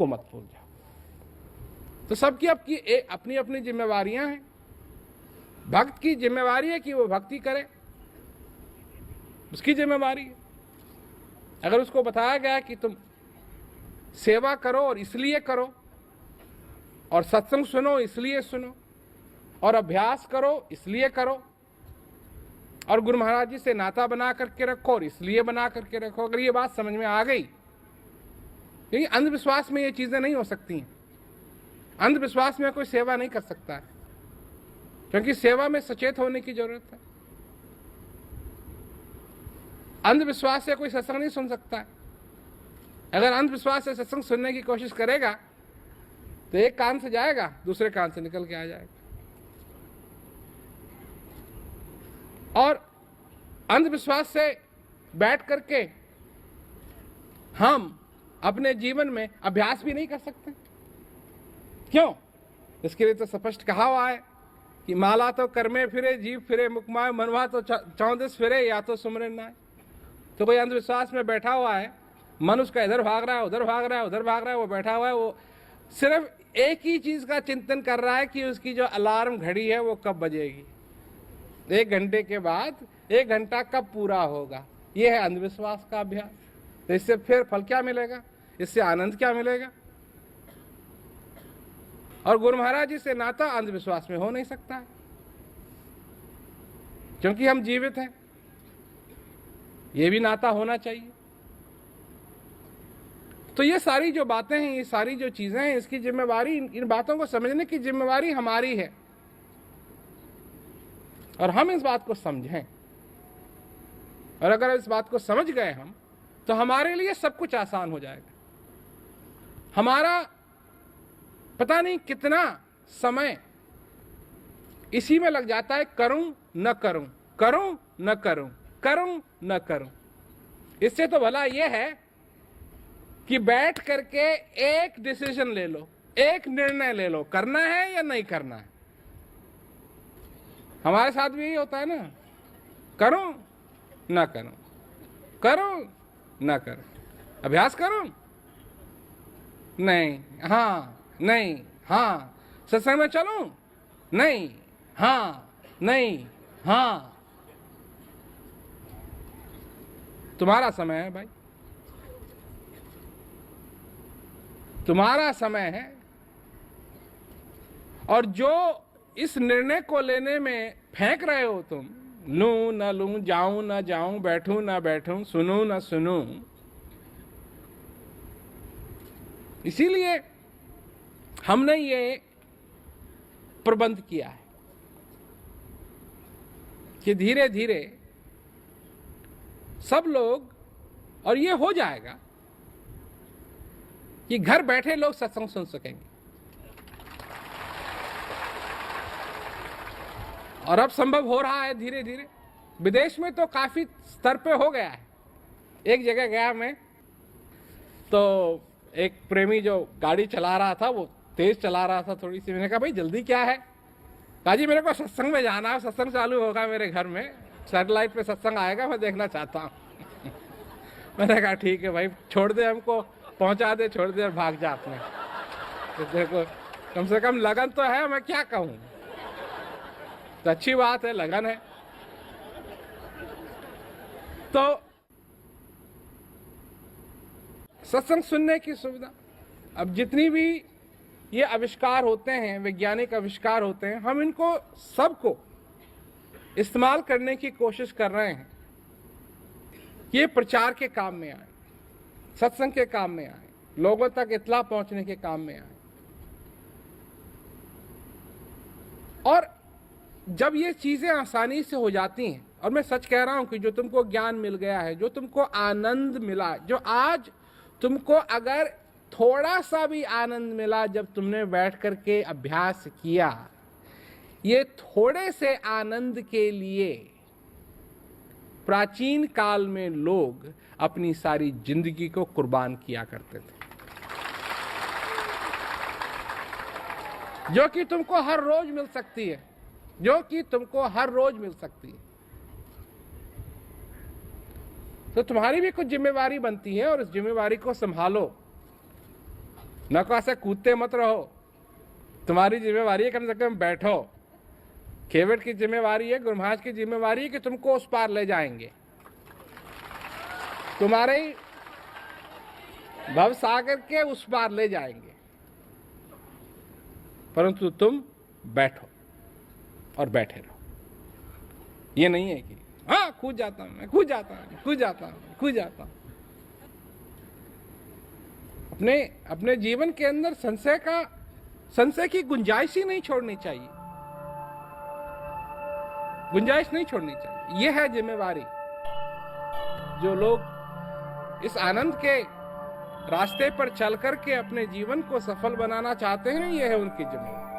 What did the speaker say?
उसको मत भूल जाओ। तो सबकी अपनी अपनी जिम्मेवारियां हैं। भक्त की जिम्मेवारी है कि वो भक्ति करे, उसकी जिम्मेवारी है। अगर उसको बताया गया कि तुम सेवा करो और इसलिए करो, और सत्संग सुनो इसलिए सुनो, और अभ्यास करो इसलिए करो, और गुरु महाराज जी से नाता बना करके रखो और इसलिए बना करके रखो, अगर ये बात समझ में आ गई, क्योंकि अंधविश्वास में ये चीजें नहीं हो सकती हैं। अंधविश्वास में कोई सेवा नहीं कर सकता है, क्योंकि सेवा में सचेत होने की जरूरत है। अंधविश्वास से कोई सत्संग नहीं सुन सकता है। अगर अंधविश्वास से सत्संग सुनने की कोशिश करेगा तो एक कान से जाएगा, दूसरे कान से निकल के आ जाएगा। और अंधविश्वास से बैठ करके हम अपने जीवन में अभ्यास भी नहीं कर सकते। क्यों? इसके लिए तो स्पष्ट कहा हुआ है कि माला तो कर्मे फिरे, जीव फिरे मुकमाए, मनवा तो 34 फिरे, या तो सुमरन ना है। तो कोई अंधविश्वास में बैठा हुआ है, मन उसका इधर भाग रहा है, उधर भाग रहा है, उधर भाग रहा है, वो बैठा हुआ है, वो सिर्फ एक ही चीज का चिंतन कर रहा है कि उसकी जो अलार्म घड़ी है वो कब बजेगी, 1 घंटे के बाद 1 घंटा कब पूरा होगा। ये है अंधविश्वास का अभ्यास। तो इससे फिर फल क्या मिलेगा? इससे आनंद क्या मिलेगा? और गुरु महाराज जी से नाता अंधविश्वास में हो नहीं सकता है, क्योंकि हम जीवित हैं। ये भी नाता होना चाहिए। तो ये सारी जो बातें हैं, ये सारी जो चीजें हैं, इसकी जिम्मेवारी, इन बातों को समझने की जिम्मेवारी हमारी है। और हम इस बात को समझें, और अगर इस बात को समझ गए हम, तो हमारे लिए सब कुछ आसान हो जाएगा। हमारा पता नहीं कितना समय इसी में लग जाता है, करूं न करूं, करूं न करूं, करूं न करूं। इससे तो भला यह है कि बैठ करके एक डिसीजन ले लो, एक निर्णय ले लो, करना है या नहीं करना है। हमारे साथ भी यही होता है ना, करूं ना करूं, करूं ना करूं, अभ्यास करूं, नहीं, हाँ नहीं, हाँ, सत्संग में चलूं, नहीं, हाँ नहीं, हाँ। तुम्हारा समय है भाई, तुम्हारा समय है। और जो इस निर्णय को लेने में फेंक रहे हो तुम, लूं न लूं, जाऊं न जाऊं, बैठूं न बैठूं, सुनूं न सुनूं, इसीलिए हमने ये प्रबंध किया है कि धीरे धीरे सब लोग, और ये हो जाएगा कि घर बैठे लोग सत्संग सुन सकेंगे। और अब संभव हो रहा है धीरे धीरे। विदेश में तो काफी स्तर पे हो गया है। एक जगह गया मैं, तो एक प्रेमी जो गाड़ी चला रहा था, वो तेज चला रहा था थोड़ी सी। मैंने कहा भाई जल्दी क्या है? कहा जी मेरे को सत्संग में जाना है, सत्संग चालू होगा मेरे घर में, सैटेलाइट पे सत्संग आएगा, मैं देखना चाहता हूँ। मैंने कहा ठीक है भाई, छोड़ दे हमको, पहुंचा दे, छोड़ दे और भाग जा अपने। तो देखो कम से कम लगन तो है, मैं क्या कहूँ। तो अच्छी बात है, लगन है। तो सत्संग सुनने की सुविधा, अब जितनी भी ये आविष्कार होते हैं, वैज्ञानिक आविष्कार होते हैं, हम इनको सबको इस्तेमाल करने की कोशिश कर रहे हैं। ये प्रचार के काम में आए, सत्संग के काम में आए, लोगों तक इत्तला पहुंचने के काम में आए। और जब ये चीजें आसानी से हो जाती हैं, और मैं सच कह रहा हूं कि जो तुमको ज्ञान मिल गया है, जो तुमको आनंद मिला, जो आज तुमको अगर थोड़ा सा भी आनंद मिला जब तुमने बैठ करके अभ्यास किया, ये थोड़े से आनंद के लिए प्राचीन काल में लोग अपनी सारी जिंदगी को कुर्बान किया करते थे। जो कि तुमको हर रोज मिल सकती है, जो कि तुमको हर रोज मिल सकती है। तो तुम्हारी भी कुछ जिम्मेवारी बनती है, और इस जिम्मेवारी को संभालो। न को ऐसे कूदते मत रहो। तुम्हारी जिम्मेवारी है कम से कम बैठो। केवट की जिम्मेवारी है, गुरु महाराज की जिम्मेवारी है कि तुमको उस पार ले जाएंगे, तुम्हारे भव सागर के उस पार ले जाएंगे, परंतु तुम बैठो और बैठे रहो। ये नहीं है कि हाँ कूद जाता हूं, मैं कूद जाता हूं, कूद जाता हूं, कूद जाता हूं। अपने जीवन के अंदर संशय की गुंजाइश ही नहीं छोड़नी चाहिए, गुंजाइश नहीं छोड़नी चाहिए। यह है जिम्मेवारी। जो लोग इस आनंद के रास्ते पर चल करके अपने जीवन को सफल बनाना चाहते हैं, यह है उनकी जिम्मेवारी।